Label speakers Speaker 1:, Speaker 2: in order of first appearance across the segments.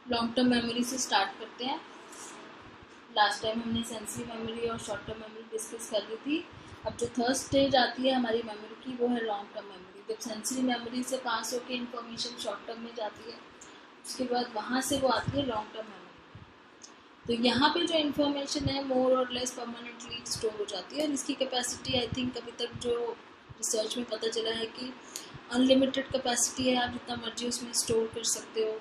Speaker 1: Long term memory से start करते हैं। लास्ट टाइम हमने सेंसरी मेमोरी और शॉर्ट टर्म मेमोरी डिस्कस कर ली थी। अब जो थर्ड स्टेज आती है हमारी मेमोरी की वो है लॉन्ग टर्म मेमोरी। जब सेंसरी मेमोरी से पास होकर इंफॉर्मेशन शॉर्ट टर्म में जाती है, उसके बाद वहाँ से वो आती है लॉन्ग टर्म मेमोरी। तो यहाँ पे जो इन्फॉर्मेशन है मोर और लेस परमानेंटली स्टोर हो जाती है, और इसकी कैपेसिटी आई थिंक अभी तक जो रिसर्च में पता चला है कि अनलिमिटेड कैपेसिटी है, आप जितना मर्जी उसमें स्टोर कर सकते हो।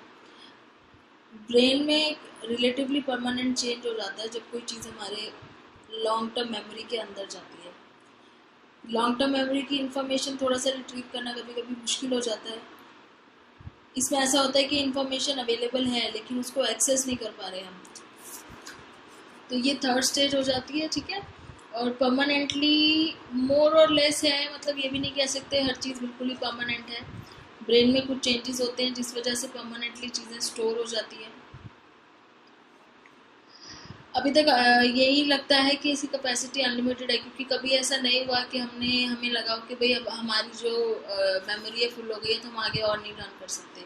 Speaker 1: ब्रेन में एक रिलेटिवली परमानेंट चेंज हो जाता है जब कोई चीज़ हमारे लॉन्ग टर्म मेमोरी के अंदर जाती है। लॉन्ग टर्म मेमोरी की इन्फॉर्मेशन थोड़ा सा रिट्रीव करना कभी कभी मुश्किल हो जाता है। इसमें ऐसा होता है कि इन्फॉर्मेशन अवेलेबल है लेकिन उसको एक्सेस नहीं कर पा रहे हम, तो ये थर्ड स्टेज हो जाती है, ठीक है। और परमानेंटली मोर और लेस है, मतलब ये भी नहीं कह सकते हर चीज़ बिल्कुल ही परमानेंट है। ब्रेन में कुछ चेंजेस होते हैं जिस वजह से परमानेंटली चीज़ें स्टोर हो जाती हैं। अभी तक यही लगता है कि इसकी कैपेसिटी अनलिमिटेड है, क्योंकि कभी ऐसा नहीं हुआ कि हमें लगा कि भाई अब हमारी जो मेमोरी है फुल हो गई है तो हम आगे और नहीं रन कर सकते।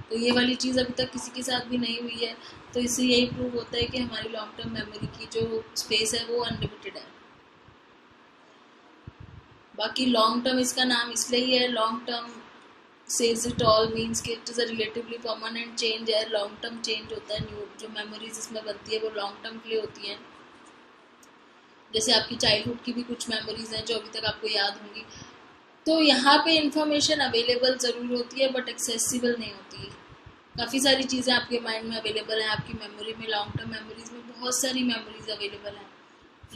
Speaker 1: तो ये वाली चीज़ अभी तक किसी के साथ भी नहीं हुई है। तो इससे यही प्रूव होता है कि हमारी लॉन्ग टर्म मेमोरी की जो स्पेस है वो अनलिमिटेड है। बाकी लॉन्ग टर्म इसका नाम इसलिए ही है, long term says it all, means कि it is a relatively permanent change है। लॉन्ग टर्म चेंज होता है, न्यू जो मेमोरीज इसमें बनती है वो लॉन्ग टर्म के लिए होती हैं। जैसे आपकी चाइल्डहुड की भी कुछ मेमोरीज हैं जो अभी तक आपको याद होंगी। तो यहाँ पे इंफॉर्मेशन अवेलेबल ज़रूर होती है बट एक्सेसिबल नहीं होती। काफ़ी सारी चीज़ें आपके माइंड में अवेलेबल हैं, आपकी मेमोरी में, लॉन्ग टर्म मेमोरीज में बहुत सारी मेमोरीज अवेलेबल हैं,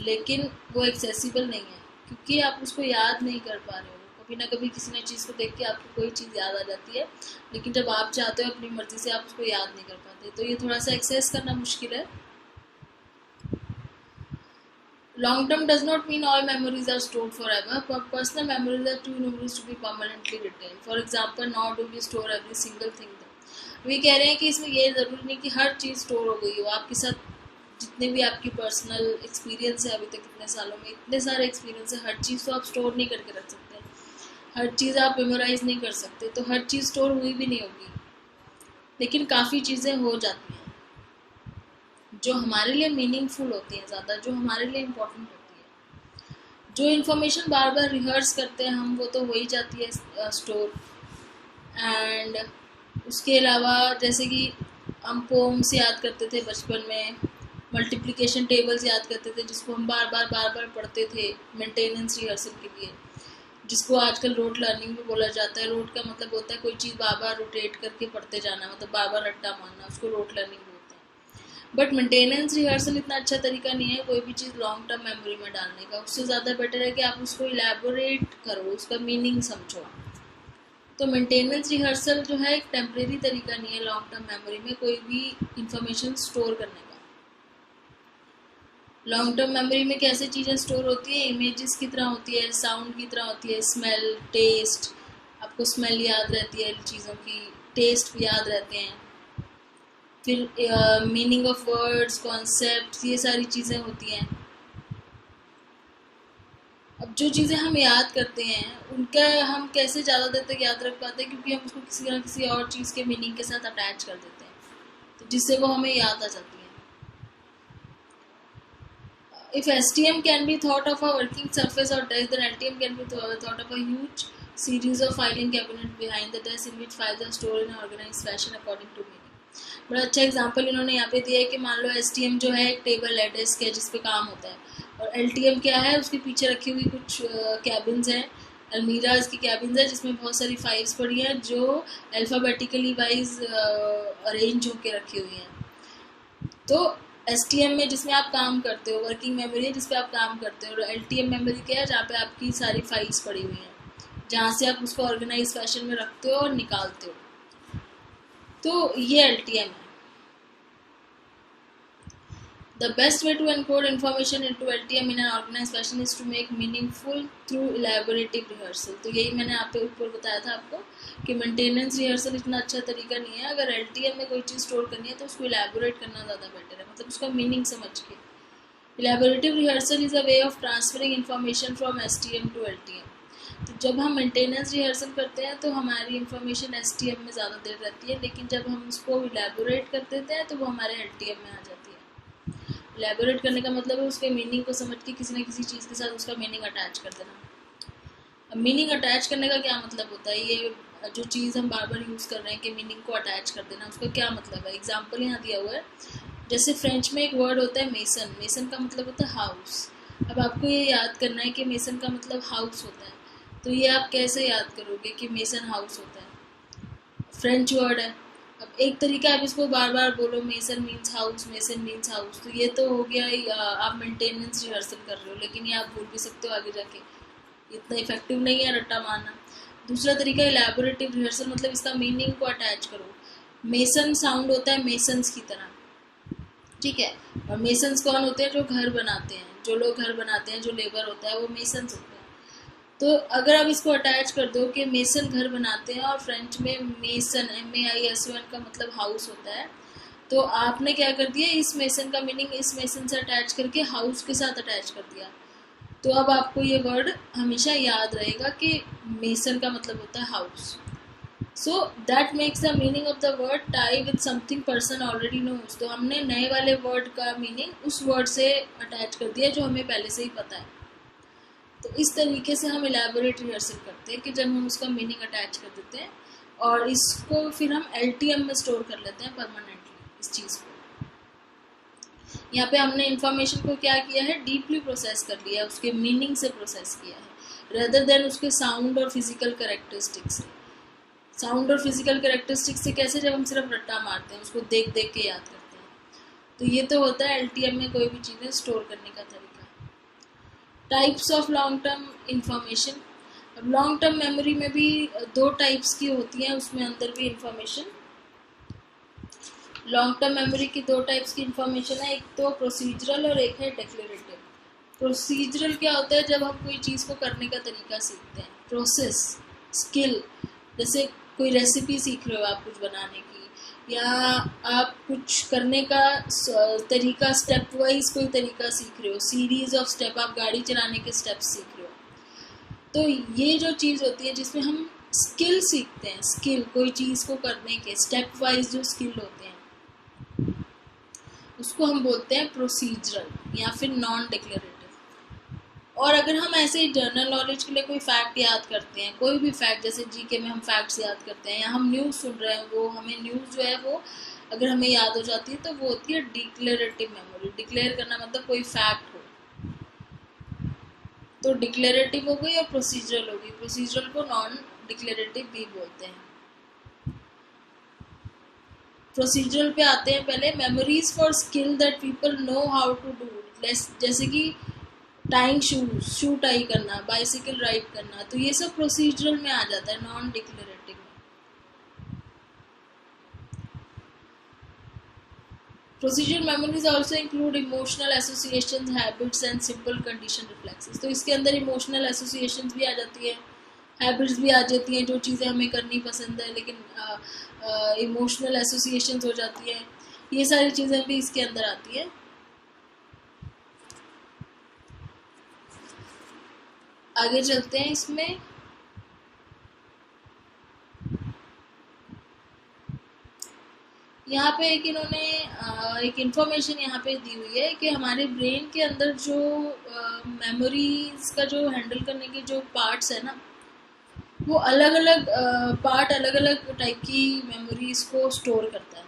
Speaker 1: लेकिन वो एक्सेसिबल नहीं है क्योंकि आप उसको याद नहीं कर पा रहे हो। कभी ना कभी किसी न चीज़ को देख के आपको कोई चीज़ याद आ जाती है, लेकिन जब आप चाहते हो अपनी मर्जी से आप उसको याद नहीं कर पाते, तो ये थोड़ा सा एक्सेस करना मुश्किल है। Long term does not mean all memories are stored forever, but personal memories are too numerous to be permanently retained. For example, nor do we store every single thing. वे कह रहे हैं कि इसमें ये ज़रूरी नहीं कि हर चीज़ स्टोर हो गई हो। आपके साथ जितने भी आपकी पर्सनल एक्सपीरियंस है अभी तक इतने सालों में, इतने सारे एक्सपीरियंस है, हर चीज़ तो आप स्टोर नहीं करके रख सकते, हर चीज़ आप मेमोराइज नहीं कर सकते, तो हर चीज़ स्टोर हुई भी नहीं होगी। लेकिन काफ़ी चीज़ें हो जाती हैं जो हमारे लिए मीनिंगफुल होती हैं, ज़्यादा जो हमारे लिए इम्पोर्टेंट होती है। जो इन्फॉर्मेशन बार बार रिहर्स करते हैं हम, वो तो हो ही जाती है स्टोर। एंड उसके अलावा जैसे कि हम पोम्स याद करते थे बचपन में, मल्टीप्लिकेशन टेबल्स याद करते थे जिसको हम बार बार पढ़ते थे मेंटेनेंस रिहर्सल के लिए, जिसको आजकल रोट लर्निंग भी बोला जाता है। रोट का मतलब होता है कोई चीज़ बार बार रोटेट करके पढ़ते जाना, मतलब बार बार रट्टा मारना, उसको रोट लर्निंग बोलते हैं। बट मेंटेनेंस रिहर्सल इतना अच्छा तरीका नहीं है कोई भी चीज़ लॉन्ग टर्म मेमोरी में डालने का। उससे ज़्यादा बेटर है कि आप उसको इलेबोरेट करो, उसका मीनिंग समझो। तो मेंटेनेंस रिहर्सल जो है एक टेम्परेरी तरीका नहीं है लॉन्ग टर्म मेमोरी में कोई भी इंफॉर्मेशन स्टोर करने का। लॉन्ग टर्म मेमोरी में कैसे चीज़ें स्टोर होती है, इमेजेस की तरह होती है, साउंड की तरह होती है, स्मेल, टेस्ट, आपको स्मेल याद रहती है चीज़ों की, टेस्ट भी याद रहते हैं, फिर मीनिंग ऑफ वर्ड्स, कॉन्सेप्ट, ये सारी चीज़ें होती हैं। अब जो चीज़ें हम याद करते हैं उनका हम कैसे ज़्यादा देर तक याद रख पाते हैं, क्योंकि हम उसको किसी ना किसी और चीज़ के मीनिंग के साथ अटैच कर देते हैं, तो जिससे वो हमें याद आ जाती है। If STM can be thought of a working surface or desk, then LTM can be thought of a huge series of filing cabinet behind the desk in which files are stored in an organized fashion according to meaning. बड़ा अच्छा example इन्होंने यहाँ पे दिया है कि मान लो STM जो है एक टेबल है, डेस्क है जिस पे काम होता है, और LTM क्या है, उसके पीछे रखी हुई कुछ कैबिन्स हैं, अलमीराज की कैबिन्स है जिसमें बहुत सारी फाइल्स पड़ी हैं जो अल्फ़ाबेटिकली वाइज अरेंज होके रखी हुई हैं। तो STM में जिसमें आप काम करते हो, वर्किंग मेमोरी है जिस पे आप काम करते हो, और LTM मेमोरी क्या है जहाँ पे आपकी सारी फाइल्स पड़ी हुई हैं, जहाँ से आप उसको ऑर्गेनाइज फैशन में रखते हो और निकालते हो, तो ये LTM है। The best way to encode information into LTM in an organized fashion is to make meaningful through elaborative rehearsal. तो यही मैंने आप पे ऊपर बताया था आपको कि मेंटेनेंस रिहर्सल इतना अच्छा तरीका नहीं है। अगर LTM में कोई चीज़ स्टोर करनी है तो उसको इलेबोरेट करना ज़्यादा बेटर है, मतलब उसका मीनिंग समझ के। Elaborative rehearsal is a way of transferring information from STM to LTM. तो जब हम मेंटेनेंस रिहर्सल करते हैं तो हमारी इंफॉर्मेशन STM में ज़्यादा देर रहती है, लेकिन जब हम उसको इलेबोरेट कर देते हैं तो वो हमारे LTM में आ जाती है। इलेबोरेट करने का मतलब है उसके मीनिंग को समझ के किसी न किसी चीज़ के साथ उसका मीनिंग अटैच कर देना। अब मीनिंग अटैच करने का क्या मतलब होता है, ये जो चीज़ हम बार बार यूज़ कर रहे हैं कि मीनिंग को अटैच कर देना, उसका क्या मतलब है। एग्जाम्पल यहाँ दिया हुआ है, जैसे फ्रेंच में एक वर्ड होता है मेसन। मेसन का मतलब होता है हाउस। अब आपको ये याद करना है कि मेसन का मतलब हाउस होता है, तो ये आप कैसे याद करोगे कि मेसन हाउस होता है, फ्रेंच वर्ड है। अब एक तरीका आप इसको बार बार बोलो, mason means house, mason means house, तो ये तो हो गया आप मेंटेनेंस रिहर्सल कर रहे हो, लेकिन ये आप भूल भी सकते हो आगे जाके, इतना इफेक्टिव नहीं है रट्टा मारना। दूसरा तरीका इलेबोरेटिव रिहर्सल, मतलब इसका मीनिंग को अटैच करो। मेसन साउंड होता है मेसन्स की तरह, ठीक है। और मेसन्स कौन होते हैं, जो घर बनाते हैं, जो लोग घर बनाते हैं, जो लेबर होता है वो मेसन्स होते हैं। तो अगर आप इसको अटैच कर दो कि मेसन घर बनाते हैं और फ्रेंच में मेसन MAISON का मतलब हाउस होता है, तो आपने क्या कर दिया, इस मेसन का मीनिंग इस मेसन से अटैच करके हाउस के साथ अटैच कर दिया। तो अब आपको ये वर्ड हमेशा याद रहेगा कि मेसन का मतलब होता है house. So that makes the meaning of the word tie with something person already knows. तो हमने नए वाले वर्ड का मीनिंग उस वर्ड से अटैच कर दिया जो हमें पहले से ही पता है। तो इस तरीके से हम इलेबोरेट रिहर्सल करते हैं कि जब हम उसका मीनिंग अटैच कर देते हैं और इसको फिर हम LTM में स्टोर कर लेते हैं परमानेंटली इस चीज़ को। यहाँ पे हमने इंफॉर्मेशन को क्या किया है, डीपली प्रोसेस कर लिया है, उसके मीनिंग से प्रोसेस किया है, रेदर देन उसके साउंड और फिजिकल कैरेक्टरिस्टिक्स से। साउंड और फिजिकल कैरेक्टरिस्टिक्स से कैसे, जब हम सिर्फ रट्टा मारते हैं, उसको देख देख के याद करते हैं। तो ये तो होता है LTM में कोई भी चीज़ें स्टोर करने का तरीका। Types of long term information. अब लॉन्ग टर्म मेमोरी में भी दो टाइप्स की होती हैं, उसमें अंदर भी इंफॉर्मेशन। लॉन्ग टर्म मेमोरी की दो टाइप्स की इंफॉर्मेशन है, एक तो प्रोसीजरल और एक है डिक्लेरेटिव। प्रोसीजरल क्या होता है, जब हम कोई चीज़ को करने का तरीका सीखते हैं, प्रोसेस, स्किल। जैसे कोई रेसिपी सीख रहे हो आप कुछ बनाने की, या आप कुछ करने का तरीका, स्टेप वाइज कोई तरीका सीख रहे हो, सीरीज ऑफ स्टेप, आप गाड़ी चलाने के स्टेप्स सीख रहे हो। तो ये जो चीज़ होती है जिसमें हम स्किल सीखते हैं, स्किल कोई चीज़ को करने के स्टेप वाइज जो स्किल होते हैं, उसको हम बोलते हैं प्रोसीजरल या फिर नॉन डिक्लेरेटिव। और अगर हम ऐसे ही जनरल नॉलेज के लिए कोई फैक्ट याद करते हैं, कोई भी फैक्ट, जैसे GK में हम फैक्ट्स याद करते हैं, या हम न्यूज़ सुन रहे हैं, वो हमें न्यूज़ जो है वो अगर हमें याद हो जाती है तो वो होती है डिक्लेरेटिव मेमोरी। डिक्लेयर करना मतलब कोई फैक्ट हो, तो डिक्लेरेटिव हो गई और प्रोसीजरल हो गई। प्रोसीजरल को नॉन डिक्लेरेटिव भी बोलते हैं। प्रोसीजरल पे आते हैं पहले, memories for skill that people know how to do, जैसे कि टाइंग शूज, शू टाई करना, बाइसिकल राइड करना, तो ये सब प्रोसीजरल में आ जाता है, नॉन डिक्लेरेटिव में। Procedural memories also include emotional associations, habits and simple condition reflexes. तो इसके अंदर इमोशनल एसोसिएशंस भी आ जाती है, हैबिट्स भी आ जाती हैं, जो चीज़ें हमें करनी पसंद है लेकिन इमोशनल एसोसिएशंस हो जाती है, ये सारी चीज़ें भी इसके अंदर आती है। आगे चलते हैं इसमें। यहाँ पे एक इन्होंने एक इन्फॉर्मेशन यहाँ पे दी हुई है कि हमारे ब्रेन के अंदर जो मेमोरीज का जो हैंडल करने के जो पार्ट्स है ना, वो अलग अलग पार्ट अलग अलग टाइप की मेमोरीज को स्टोर करता है।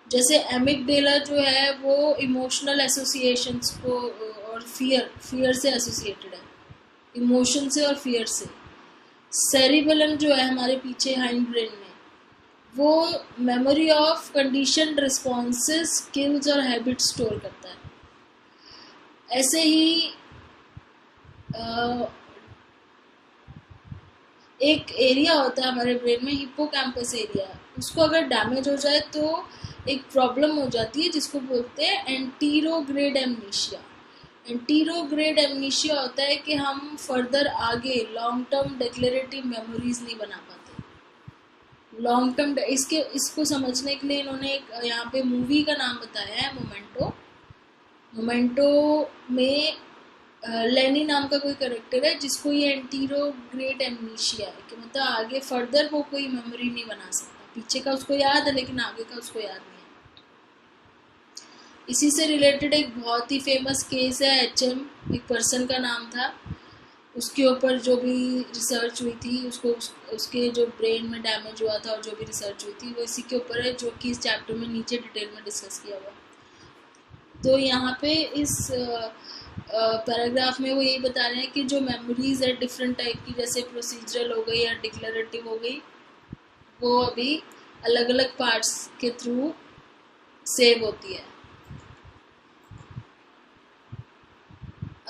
Speaker 1: जैसे एमिगडेला जो है वो इमोशनल एसोसिएशंस को और फियर से एसोसिएटेड है, इमोशन से और फियर से। सेरिबेलम जो है हमारे पीछे हाइंड ब्रेन में, वो memory of conditioned responses, skills और हैबिट स्टोर करता है। ऐसे ही एक एरिया होता है हमारे ब्रेन में, हिप्पोकैम्पस एरिया, उसको अगर डैमेज हो जाए तो एक प्रॉब्लम हो जाती है जिसको बोलते हैं एंटीरोग्रेड एमनीशिया। एंटीरोग्रेड एमनीशिया होता है कि हम फर्दर आगे लॉन्ग टर्म डिक्लेरेटिव मेमोरीज नहीं बना पाते। लॉन्ग टर्म इसको समझने के लिए इन्होंने एक यहाँ पे मूवी का नाम बताया है, मोमेंटो। मोमेंटो में लेनी नाम का कोई करेक्टर है जिसको ये एंटीरोग्रेड एमनीशिया है, कि मतलब आगे फर्दर वो कोई मेमोरी नहीं बना सकता, पीछे का उसको याद है लेकिन आगे का उसको याद नहीं है। इसी से रिलेटेड एक बहुत ही फेमस केस है HM, एक पर्सन का नाम था, उसके ऊपर जो भी रिसर्च हुई थी, उसके जो ब्रेन में डैमेज हुआ था और जो भी रिसर्च हुई थी वो इसी के ऊपर है, जो कि इस चैप्टर में नीचे डिटेल में डिस्कस किया हुआ। तो यहाँ पे इस पैराग्राफ में वो यही बता रहे हैं कि जो मेमोरीज है डिफरेंट टाइप की, जैसे प्रोसीजरल हो गई या डिक्लेरेटिव हो गई, वो अभी अलग अलग पार्ट्स के थ्रू सेव होती है।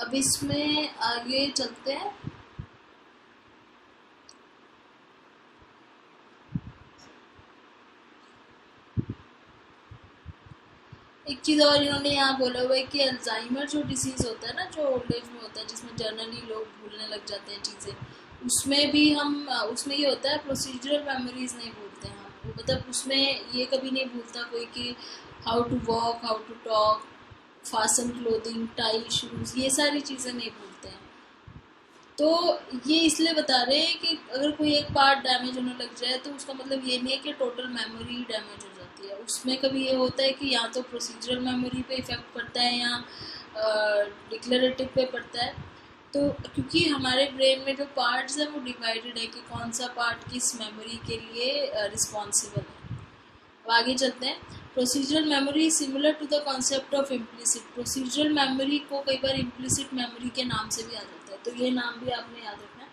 Speaker 1: अब इसमें आगे चलते हैं। एक चीज़ और इन्होंने यहाँ बोला हुआ है कि अल्जाइमर जो डिसीज होता है ना, जो ओल्ड एज में होता है, जिसमें जनरली लोग भूलने लग जाते हैं चीज़ें, उसमें भी उसमें ये होता है प्रोसीजरल मेमोरीज नहीं भूलते हैं हम, मतलब उसमें ये कभी नहीं भूलता कोई कि how to walk, how to talk, fasten clothing, tie shoes, ये सारी चीज़ें नहीं भूलते हैं। तो ये इसलिए बता रहे हैं कि अगर कोई एक पार्ट डैमेज होने लग जाए तो उसका मतलब ये नहीं है कि टोटल मेमोरी डैमेज हो जाती है। उसमें कभी ये होता है कि या तो प्रोसीजरल मेमोरी पे इफेक्ट पड़ता है या डिक्लेरेटिव पे पड़ता है। तो क्योंकि हमारे ब्रेन में जो पार्ट्स हैं वो डिवाइडेड है कि कौन सा पार्ट किस मेमोरी के लिए रिस्पॉन्सिबल है। अब आगे चलते हैं। Procedural memory similar to the concept of implicit. Procedural memory को कई बार इम्प्लिसिट मेमोरी के नाम से भी आ जाता है, तो ये नाम भी आपने याद रखना है।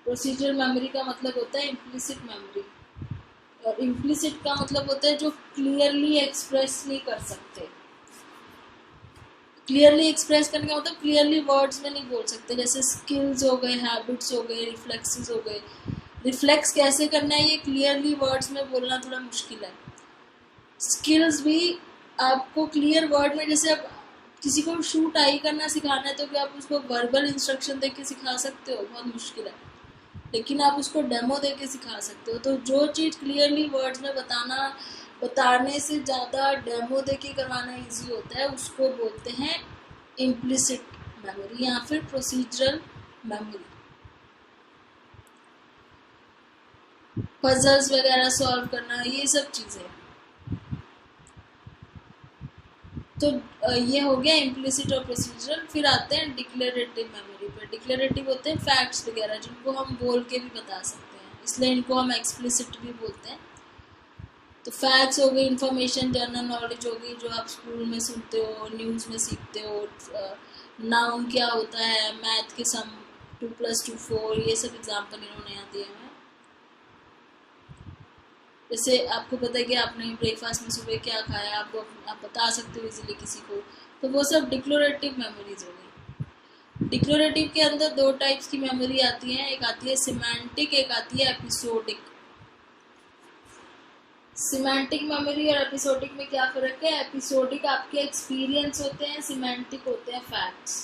Speaker 1: प्रोसीजरल मेमोरी का मतलब होता है इम्प्लिसिट मेमोरी, और इम्प्लिसिट का मतलब होता है जो क्लियरली एक्सप्रेस नहीं कर सकते। क्लियरली एक्सप्रेस करने का मतलब क्लियरली वर्ड्स में नहीं बोल सकते, जैसे स्किल्स हो गए, हैबिट्स हो गए, रिफ्लेक्सेस हो गए। रिफ्लेक्स कैसे करना है ये क्लियरली वर्ड्स में बोलना थोड़ा मुश्किल है। स्किल्स भी आपको क्लियर वर्ड में, जैसे आप किसी को शू टाई करना सिखाना है तो क्या आप उसको वर्बल इंस्ट्रक्शन दे के सिखा सकते हो? बहुत मुश्किल है। लेकिन आप उसको डेमो दे के सिखा सकते हो। तो जो चीज़ क्लियरली वर्ड्स में बताने से ज़्यादा डेमो दे के करवाना ईजी होता है, उसको बोलते हैं इम्प्लिसिट मेमोरी या फिर प्रोसीजरल मेमोरी। पजल्स वगैरह सॉल्व करना, ये सब चीज़ें। तो ये हो गया इम्प्लिसिट और प्रोसीजरल। फिर आते हैं डिक्लेरेटिव मेमोरी पर। डिक्लेरेटिव होते हैं फैक्ट्स वगैरह जिनको हम बोल के भी बता सकते हैं, इसलिए इनको हम एक्सप्लिसिट भी बोलते हैं। तो फैक्ट्स हो गई, इंफॉर्मेशन, जनरल नॉलेज हो गई, जो आप स्कूल में सुनते हो, न्यूज़ में सीखते हो। नाउन क्या होता है, मैथ के सम 2+2 4, ये सब एग्जाम्पल इन्होंने यहाँ दिए हैं। जैसे आपको पता है कि आपने ब्रेकफास्ट में सुबह क्या खाया, आप बता सकते हो इजीली किसी को, तो वो सब डिक्लोरेटिव मेमोरीज हो गई। डिक्लोरेटिव के अंदर दो टाइप्स की मेमोरी आती हैं, एक आती है सिमेंटिक, एक आती है एपिसोडिक। सिमेंटिक मेमोरी और एपिसोडिक में क्या फ़र्क है? एपिसोडिक आपके एक्सपीरियंस होते हैं, सिमेंटिक होते हैं फैक्ट्स।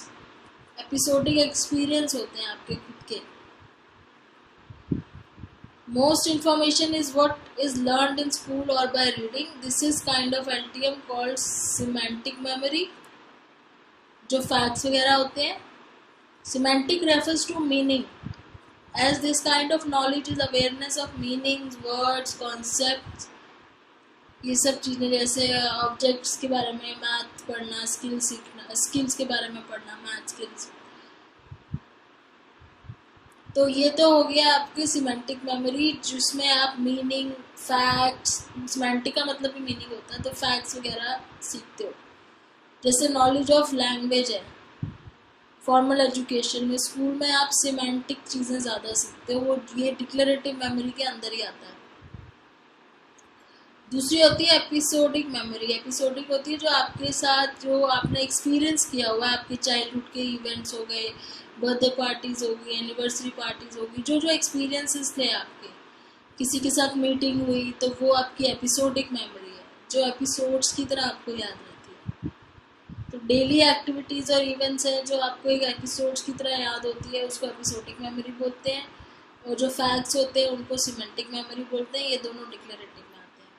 Speaker 1: एपिसोडिक एक्सपीरियंस होते हैं आपके खुद के। Most information is what is learned in school or by reading. This is kind of LTM called semantic memory. जो facts वगैरह होते हैं. Semantic refers to meaning. As this kind of knowledge is awareness of meanings, words, concepts. ये सब चीज़ें जैसे objects के बारे में मैथ पढ़ना, स्किल्स सीखना, स्किल्स के बारे में पढ़ना, मैथ स्किल्स। तो ये तो हो गया आपकी सिमेंटिक मेमोरी, जिसमें आप मीनिंग, फैक्ट्स, सिमेंटिक का मतलब भी मीनिंग होता है, तो फैक्ट्स वगैरह सीखते हो। जैसे नॉलेज ऑफ लैंग्वेज है, फॉर्मल एजुकेशन में, स्कूल में आप सिमेंटिक चीज़ें ज़्यादा सीखते हो, वो ये डिक्लेरेटिव मेमोरी के अंदर ही आता है। दूसरी होती है एपिसोडिक मेमोरी। एपिसोडिक होती है जो आपके साथ, जो आपने एक्सपीरियंस किया हुआ है, आपके चाइल्डहुड के इवेंट्स हो गए, बर्थडे पार्टीज होगी, एनिवर्सरी पार्टीज होगी, जो जो एक्सपीरियंसेस थे आपके, किसी के साथ मीटिंग हुई, तो वो आपकी एपिसोडिक मेमोरी है, जो एपिसोड्स की तरह आपको याद रहती है। तो डेली एक्टिविटीज़ और इवेंट्स हैं जो आपको एक एपिसोड्स की तरह याद होती है, उसको एपिसोडिक मेमोरी बोलते हैं। और जो फैक्ट्स होते हैं उनको सिमेंटिक मेमोरी बोलते हैं। ये दोनों डिक्लेरेटिव में आते हैं।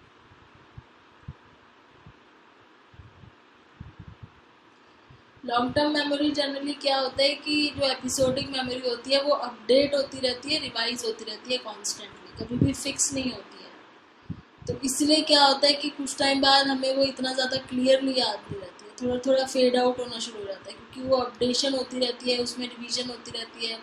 Speaker 1: लॉन्ग टर्म मेमोरी जनरली क्या होता है कि जो एपिसोडिक मेमोरी होती है वो अपडेट होती रहती है, रिवाइज होती रहती है कॉन्स्टेंटली, कभी भी फिक्स नहीं होती है। तो इसलिए क्या होता है कि कुछ टाइम बाद हमें वो इतना ज़्यादा क्लियरली याद नहीं रहती है, थोड़ा थोड़ा फेड आउट होना शुरू हो जाता है, क्योंकि वो अपडेशन होती रहती है, उसमें रिवीजन होती रहती है।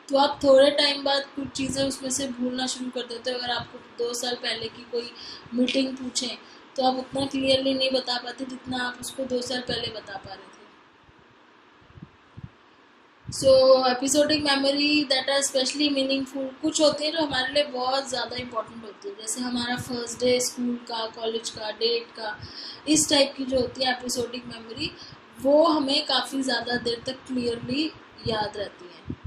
Speaker 1: तो आप थोड़े टाइम बाद कुछ चीज़ें उसमें से भूलना शुरू कर देते हो। अगर आपको 2 साल पहले की कोई मीटिंग पूछें तो आप उतना क्लियरली नहीं बता पाते जितना आप उसको 2 साल पहले बता पा रहे थे। So episodic memory that are specially meaningful, कुछ होती है जो हमारे लिए बहुत ज़्यादा इंपॉर्टेंट होती है, जैसे हमारा फर्स्ट डे स्कूल का, कॉलेज का, डेट का, इस टाइप की जो होती है एपिसोडिक मेमोरी, वो हमें काफ़ी ज़्यादा देर तक क्लियरली याद रहती है।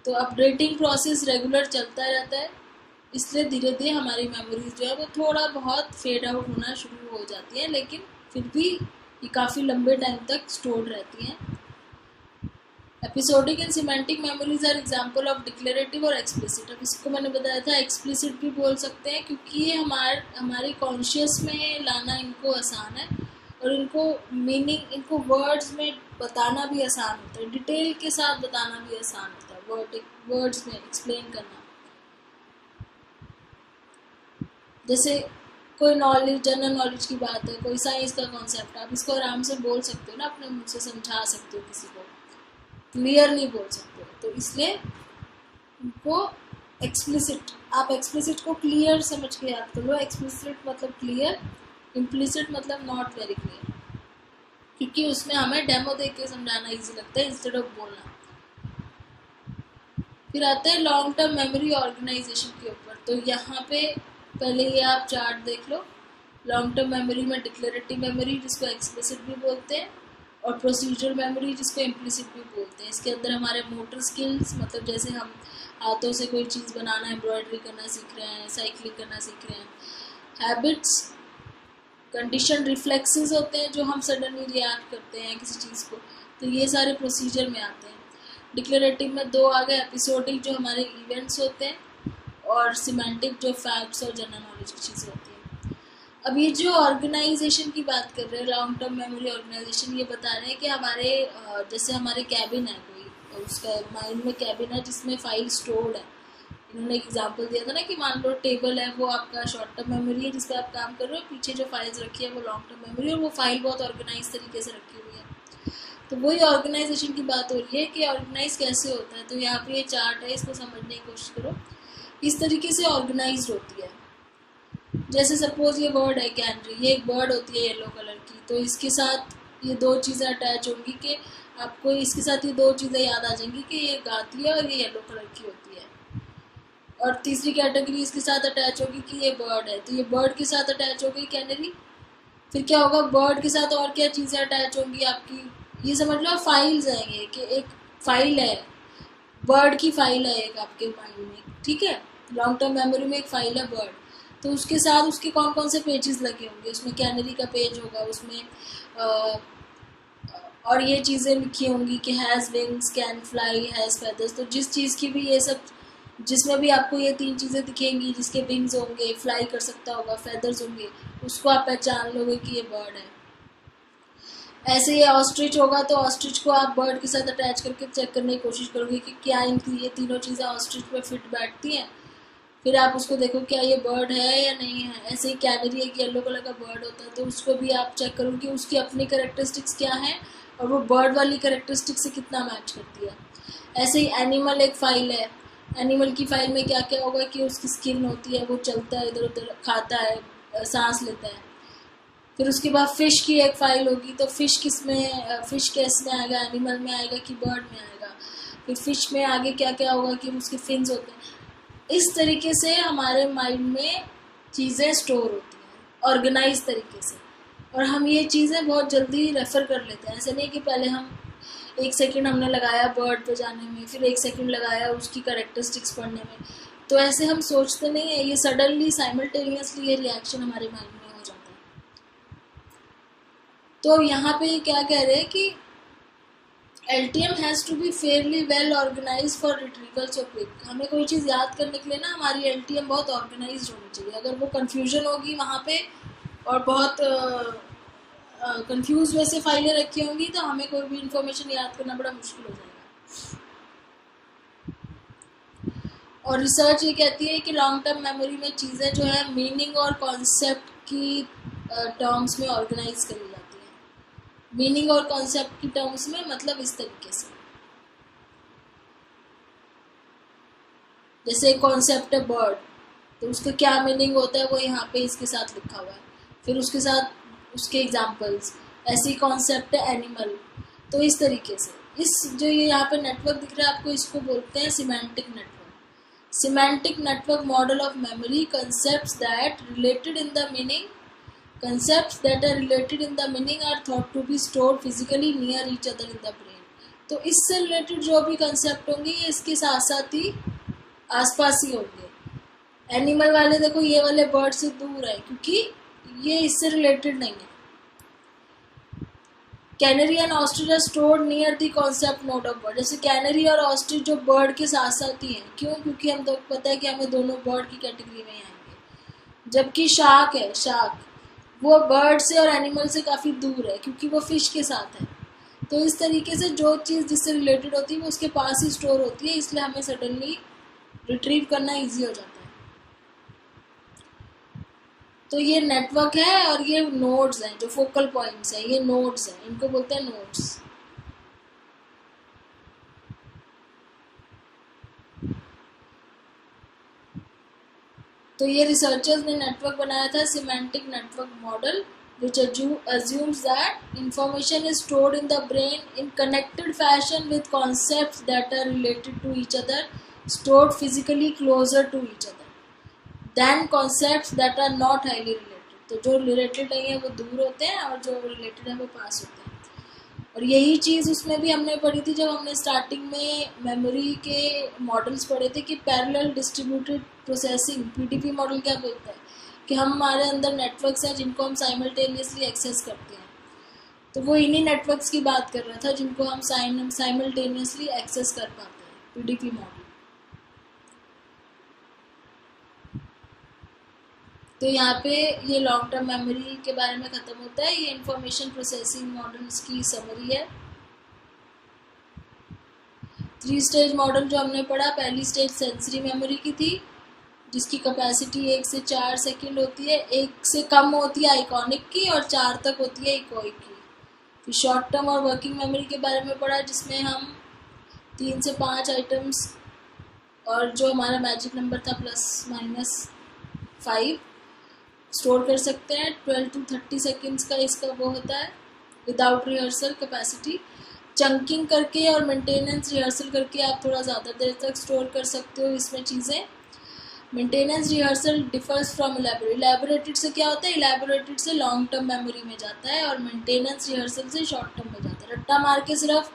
Speaker 1: तो अपडेटिंग प्रोसेस रेगुलर चलता रहता है, इसलिए धीरे धीरे हमारी मेमोरीज जो है वो थोड़ा बहुत फेड आउट होना शुरू हो जाती है, लेकिन फिर भी ये काफ़ी लंबे टाइम तक स्टोर्ड रहती हैं। Episodic and semantic memories are example of declarative और एक्सप्लिसिट। अब इसको मैंने बताया था एक्सप्लिसिट भी बोल सकते हैं, क्योंकि ये हमारे कॉन्शियस में लाना इनको आसान है, और इनको मीनिंग, इनको वर्ड्स में बताना भी आसान होता है, डिटेल के साथ बताना भी आसान होता है, वर्ड्स में एक्सप्लेन करना। जैसे कोई नॉलेज, जनरल नॉलेज की बात है, कोई साइंस का कॉन्सेप्ट, आप इसको आराम से बोल सकते हो ना, अपने मुंह से समझा सकते हो, किसी को क्लियर नहीं बोल सकते, तो इसलिए इनको एक्सप्लिसिट, आप एक्सप्लिसिट को क्लियर समझ के याद कर लो। एक्सप्लिसिट मतलब क्लियर, इम्प्लिसिट मतलब नॉट वेरी क्लियर, क्योंकि उसमें हमें डेमो देख के समझाना इजी लगता है इंस्टेड ऑफ बोलना। फिर आते हैं लॉन्ग टर्म मेमोरी ऑर्गेनाइजेशन के ऊपर। तो यहाँ पे पहले ये आप चार्ट देख लो। लॉन्ग टर्म मेमोरी में डिक्लेरेटिव मेमोरी, जिसको एक्सप्लिसिट भी बोलते हैं, और प्रोसीजरल मेमोरी, जिसको इम्प्लिसिट भी बोलते हैं। इसके अंदर हमारे मोटर स्किल्स, मतलब जैसे हम हाथों से कोई चीज़ बनाना, एम्ब्रॉयडरी करना सीख रहे हैं, साइकिलिंग करना सीख रहे हैं। हैबिट्स, कंडीशन, रिफ्लेक्सेस होते हैं जो हम सडनली रिएक्ट करते हैं किसी चीज़ को, तो ये सारे प्रोसीजर में आते हैं। डिक्लेरेटिव में 2 आ गए, एपिसोडिक जो हमारे इवेंट्स होते हैं, और सिमेंटिक जो फैक्ट्स और जनरल नॉलेज की चीज़ें होती हैं। अब ये जो ऑर्गेनाइजेशन की बात कर रहे हैं, लॉन्ग टर्म मेमोरी ऑर्गेनाइजेशन, ये बता रहे हैं कि हमारे जैसे हमारे कैबिन है कोई, और उसका माइंड में कैबिन है जिसमें फाइल स्टोर्ड है। इन्होंने एक एग्जांपल दिया था ना कि मान लो टेबल है, वो आपका शॉर्ट टर्म मेमोरी है जिस पर आप काम कर रहे हो, पीछे जो फाइल्स रखी है वो लॉन्ग टर्म मेमोरी, और वो फाइल बहुत ऑर्गेनाइज तरीके से रखी हुई है। तो वही ऑर्गेनाइजेशन की बात हो रही है कि ऑर्गेनाइज कैसे होता है। तो यहाँ पे ये चार्ट है, इसको समझने की कोशिश करो। इस तरीके से ऑर्गेनाइज होती है। जैसे सपोज ये बर्ड है कैनरी, ये एक बर्ड होती है येलो कलर की, तो इसके साथ ये 2 चीज़ें अटैच होंगी कि आपको इसके साथ ये 2 चीज़ें याद आ जाएंगी कि ये गाती है और ये येलो कलर की होती है। और तीसरी कैटेगरी इसके साथ अटैच होगी कि ये बर्ड है, तो ये बर्ड के साथ अटैच हो गई कैनरी। फिर क्या होगा, बर्ड के साथ और क्या चीज़ें अटैच होंगी आपकी, ये समझ लो फाइल्स आएंगे कि एक फाइल है, बर्ड की फाइल है एक आपके माइंड में, ठीक है। लॉन्ग टर्म मेमोरी में एक फाइल है बर्ड, तो उसके साथ उसके कौन कौन से पेजेस लगे होंगे, उसमें कैनरी का पेज होगा, उसमें और ये चीज़ें लिखी होंगी कि has wings, can fly, has feathers. तो जिस चीज़ की भी ये सब, जिसमें भी आपको ये 3 चीज़ें दिखेंगी, जिसके विंग्स होंगे, फ्लाई कर सकता होगा, फेदर्स होंगे, उसको आप पहचान लोगे कि ये बर्ड है। ऐसे ये ऑस्ट्रिच होगा, तो ऑस्ट्रिच को आप बर्ड के साथ अटैच करके चेक करने की कोशिश करोगे कि क्या इनकी ये तीनों चीज़ें ऑस्ट्रिच पे फिट बैठती हैं। फिर आप उसको देखो क्या ये बर्ड है या नहीं है। ऐसे ही कैनरी एक येलो कलर का बर्ड होता है, तो उसको भी आप चेक करो कि उसकी अपनी कैरेक्टरिस्टिक्स क्या है और वो बर्ड वाली कैरेक्टरिस्टिक से कितना मैच करती है। ऐसे ही एनिमल एक फाइल है, एनिमल की फाइल में क्या क्या होगा कि उसकी स्किन होती है, वो चलता है, इधर उधर खाता है, सांस लेता है। फिर उसके बाद फिश की एक फाइल होगी, तो फिश किस में, फिश केस में आएगा, एनिमल में आएगा कि बर्ड में आएगा। फिर फिश में आगे क्या क्या होगा कि उसके फिन्स होते हैं। इस तरीके से हमारे माइंड में चीज़ें स्टोर होती हैं ऑर्गेनाइज तरीके से, और हम ये चीज़ें बहुत जल्दी रेफ़र कर लेते हैं। ऐसे नहीं कि पहले हम 1 सेकंड हमने लगाया बर्ड पे जाने में, फिर 1 सेकंड लगाया उसकी कैरेक्टरिस्टिक्स पढ़ने में, तो ऐसे हम सोचते नहीं है, ये सडनली साइमल्टेनियसली ये रिएक्शन हमारे माइंड में हो जाता है। तो यहाँ पे क्या कह रहे हैं कि LTM has to be fairly well organise for retrieval so quick. हमें कोई चीज़ याद करने के लिए ना हमारी LTM बहुत ऑर्गेनाइज होनी चाहिए। अगर वो कन्फ्यूजन होगी वहाँ पे और बहुत कंफ्यूज वैसे फाइलें रखी होंगी तो हमें कोई भी इंफॉर्मेशन याद करना बड़ा मुश्किल हो जाएगा। और रिसर्च ये कहती है कि लॉन्ग टर्म मेमोरी में चीज़ें जो है मीनिंग और कॉन्सेप्ट की टर्म्स में ऑर्गेनाइज करी जाती हैं। मीनिंग और कॉन्सेप्ट की टर्म्स में मतलब इस तरीके से, जैसे कॉन्सेप्ट है बर्ड, तो उसका क्या मीनिंग होता है वो यहाँ पे इसके साथ लिखा हुआ है, फिर उसके साथ उसके एग्जाम्पल्स। ऐसे ही कॉन्सेप्ट है एनिमल। तो इस तरीके से इस जो ये यहाँ पे नेटवर्क दिख रहा है आपको, इसको बोलते हैं semantic network. Semantic network model of memory concepts that are related in the meaning are thought to be stored physically near each other in the brain। तो इससे रिलेटेड जो भी कंसेप्ट होंगे ये इसके साथ साथ ही आसपास ही होंगे। एनिमल वाले देखो ये वाले बर्ड से दूर है क्योंकि ये इससे रिलेटेड नहीं है। Canary and ostrich are stored near the concept node of bird. जैसे कैनरी और ऑस्ट्रिच जो बर्ड के साथ साथ ही हैं, क्यों? क्योंकि हम तो पता है कि हमें दोनों बर्ड की कैटेगरी में आएंगे। जबकि शार्क है, शार्क वो बर्ड से और एनिमल से काफ़ी दूर है क्योंकि वो फिश के साथ है। तो इस तरीके से जो चीज़ जिससे रिलेटेड होती है वो उसके पास ही स्टोर होती है, इसलिए हमें सडनली रिट्रीव करना ईजी हो जाता है। तो ये नेटवर्क है और ये नोड्स हैं, जो फोकल पॉइंट्स हैं ये नोड्स हैं, इनको बोलते हैं नोड्स। तो ये रिसर्चर्स ने नेटवर्क बनाया था semantic network model which assumes that information is stored in the brain in connected fashion with concepts that are related to each other, stored physically closer to each other than concepts that are not highly related। तो जो related नहीं है वो दूर होते हैं और जो रिलेटेड है वो पास होते हैं। और यही चीज़ उसमें भी हमने पढ़ी थी जब हमने स्टार्टिंग में मेमोरी के मॉडल्स पढ़े थे कि parallel distributed processing, PDP model क्या बोलता है कि हमारे अंदर नेटवर्क्स हैं जिनको हम साइमल्टेनियसली एक्सेस करते हैं। तो वो इन्हीं नेटवर्क्स की बात कर रहा था जिनको हम साइमल्टेनियसली एक्सेस कर पाते हैं, पीडीपी मॉडल। तो यहाँ पे ये लॉन्ग टर्म मेमोरी के बारे में ख़त्म होता है। ये इंफॉर्मेशन प्रोसेसिंग मॉडल्स की समरी है। 3 स्टेज मॉडल जो हमने पढ़ा, पहली स्टेज सेंसरी मेमोरी की थी जिसकी कैपेसिटी 1 से 4 सेकंड होती है, 1 से कम होती है आइकॉनिक की और 4 तक होती है इकोइक की। फिर शॉर्ट टर्म और वर्किंग मेमोरी के बारे में पढ़ा जिसमें हम 3 से 5 आइटम्स और जो हमारा मैजिक नंबर था ±5 स्टोर कर सकते हैं। 12 to 30 सेकेंड्स का इसका वो होता है विदाउट रिहर्सल कैपेसिटी। चंकिंग करके और मेंटेनेंस रिहर्सल करके आप थोड़ा ज़्यादा देर तक स्टोर कर सकते हो इसमें चीज़ें। Maintenance rehearsal differs from elaborated से क्या होता है, इलेबोरेटेड से लॉन्ग टर्म मेमोरी में जाता है और मेंटेनेंस रिहर्सल से शॉर्ट टर्म में जाता है। रट्टा मार के सिर्फ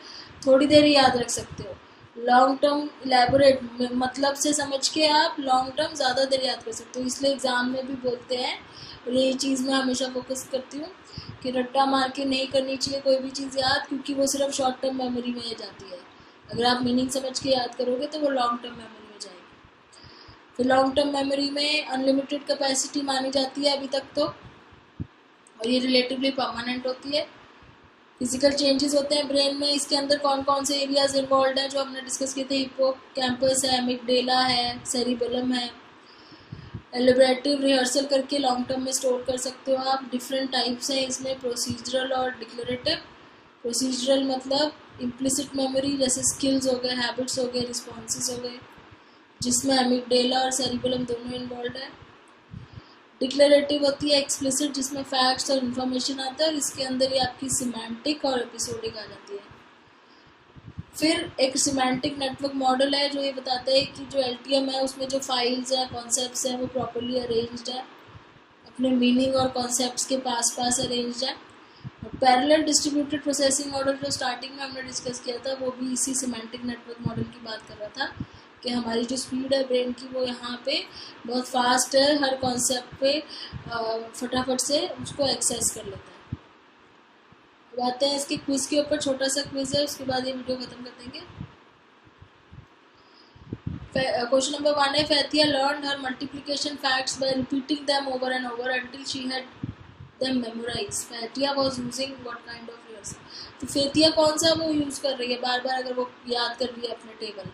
Speaker 1: थोड़ी देर ही याद रख सकते हो। लॉन्ग टर्म इलेबोरेट मतलब से समझ के आप लॉन्ग टर्म ज़्यादा देर याद कर सकते हो, इसलिए एग्ज़ाम में भी बोलते हैं। और यही चीज़ मैं हमेशा फोकस करती हूँ कि रट्टा मार के नहीं करनी चाहिए कोई भी चीज़ याद, क्योंकि वो सिर्फ शॉर्ट टर्म मेमोरी में जाती है। अगर आप मीनिंग समझ के याद करोगे तो वो लॉन्ग टर्म मेमोरी में जाएगी। फिर लॉन्ग टर्म मेमोरी में अनलिमिटेड कैपेसिटी मानी जाती है अभी तक तो, और ये रिलेटिवली परमानेंट होती है। फिजिकल चेंजेस होते हैं ब्रेन में। इसके अंदर कौन कौन से एरियाज इन्वॉल्व हैं जो हमने डिस्कस किए थे, हिप्पोकैम्पस है, एमिगडेला है, सेरिबेलम है। एलिबरेटिव रिहर्सल करके लॉन्ग टर्म में स्टोर कर सकते हो आप। डिफरेंट टाइप्स हैं इसमें, प्रोसीजरल और डिक्लेरेटिव। प्रोसीजरल मतलब इम्प्लिसिट मेमोरी, जैसे स्किल्स हो गए, हैबिट्स हो गए, रिस्पॉन्सेज हो गए, जिसमें एमिगडेला और सेरिबेलम दोनों इन्वॉल्व है। डिक्लेरेटिव होती है एक्सप्लिसिट, जिसमें फैक्ट्स और इन्फॉर्मेशन आता है और इसके अंदर ही आपकी सिमेंटिक और एपिसोडिक आ जाती है। फिर एक सिमेंटिक नेटवर्क मॉडल है जो ये बताता है कि जो एलटीएम है उसमें जो फाइल्स हैं, कॉन्सेप्ट्स हैं, वो प्रॉपर्ली अरेंज्ड है, अपने मीनिंग और कॉन्सेप्ट्स के पास पास अरेंज्ड है। और पैरेलल डिस्ट्रीब्यूटेड प्रोसेसिंग मॉडल जो स्टार्टिंग में हमने डिस्कस किया था वो भी इसी सिमेंटिक नेटवर्क मॉडल की बात कर रहा था कि हमारी जो स्पीड है ब्रेन की वो यहाँ पे बहुत फास्ट है, हर कॉन्सेप्ट पे फटाफट से उसको एक्सेस कर लेता है। अब आते हैं इसके क्विज के ऊपर, छोटा सा क्विज है, उसके बाद ये वीडियो खत्म कर देंगे। क्वेश्चन नंबर 1 है, Fathia learned her multiplication facts by repeating them over and over until she had them memorize. Fatia was using what kind of years? तो फेतिया कौन सा वो यूज़ कर रही है बार बार, अगर वो याद कर रही है अपने टेबल,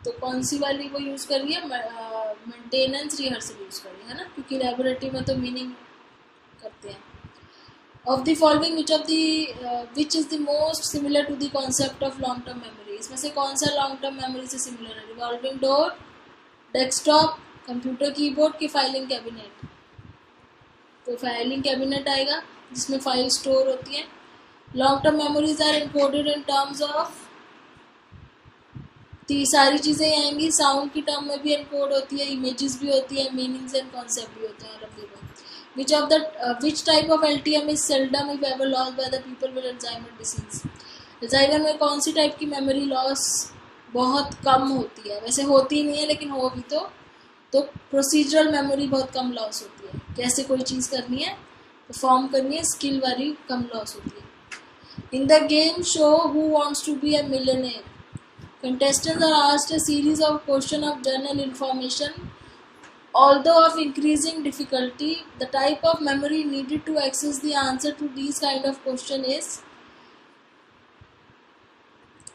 Speaker 1: तो कौन सी वाली वो यूज़ कर रही है? मेंटेनेंस रिहर्सल यूज़ कर रही है ना, क्योंकि लैबोरेटरी में तो मीनिंग करते हैं. Of the following which is the most similar to the concept of long term memory? इसमें से कौन सा लॉन्ग टर्म मेमोरी से सिमिलर है? Revolving door, desktop, computer keyboard की फाइलिंग कैबिनेट? तो फाइलिंग कैबिनेट आएगा जिसमें फाइल स्टोर होती है. Long term memories are encoded in terms of, सारी चीज़ें आएंगी. साउंड की टर्म में भी एनकोड होती है, इमेजेस भी होती है, मीनिंग्स एंड कॉन्सेप्ट भी होते हैं. Which type of LTM is seldom if ever lost by the people with Alzheimer disease? Alzheimer में कौन सी टाइप की मेमोरी लॉस बहुत कम होती है? वैसे होती नहीं है, लेकिन हो भी तो प्रोसीजरल मेमोरी बहुत कम लॉस होती है. कैसे कोई चीज़ करनी है, परफॉर्म करनी है, स्किल वाली कम लॉस होती है. In the game show who wants to be a millionaire, contestants are asked a series of questions of general information. Although of increasing difficulty, the type of memory needed to access the answer to these kind of question is,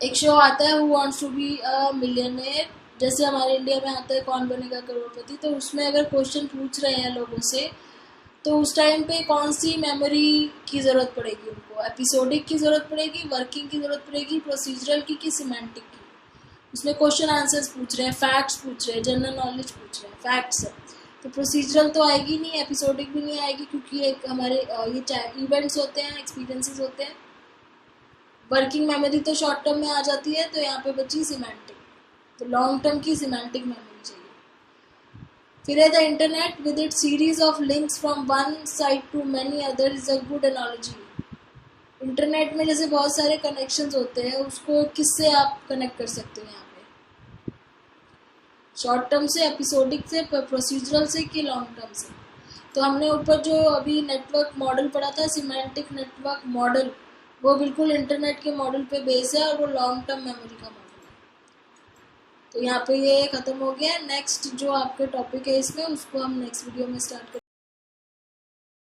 Speaker 1: एक show आता है Who Wants to Be a Millionaire, जैसे हमारे India में आता है कौन बनेगा करोड़पति. तो उसमें अगर क्वेश्चन पूछ रहे हैं लोगों से, तो उस टाइम पे कौन सी मेमोरी की ज़रूरत पड़ेगी उनको? एपिसोडिक की ज़रूरत पड़ेगी, वर्किंग की ज़रूरत पड़ेगी, प्रोसीजरल की, सिमेंटिक की? उसमें क्वेश्चन आंसर्स पूछ रहे हैं, फैक्ट्स पूछ रहे हैं, जनरल नॉलेज पूछ रहे हैं, फैक्ट्स है. तो प्रोसीजरल तो आएगी नहीं, एपिसोडिक भी नहीं आएगी, क्योंकि एक हमारे ये इवेंट्स होते हैं, एक्सपीरियंसेस होते हैं. वर्किंग मेमोरी तो शॉर्ट टर्म में आ जाती है, तो यहाँ पे बची सिमेंटिक. तो लॉन्ग टर्म की सिमेंटिक मेमोरी चाहिए. फिर है the internet with its series of links from one site to many other is a good analogy. Internet में जैसे बहुत सारे कनेक्शंस होते हैं, उसको किससे आप कनेक्ट कर सकते हो यहाँ पे? शॉर्ट टर्म से, एपिसोडिक से, प्रोसीजरल से, कि लॉन्ग टर्म से? तो हमने ऊपर जो अभी नेटवर्क मॉडल पढ़ा था, सिमेंटिक नेटवर्क मॉडल, वो बिल्कुल इंटरनेट के मॉडल पे बेस है, और वो लॉन्ग टर्म मेमोरी का मॉडल है. तो यहाँ पे ये खत्म हो गया. नेक्स्ट जो आपके टॉपिक है इसमें, उसको हम नेक्स्ट वीडियो में स्टार्ट करेंगे.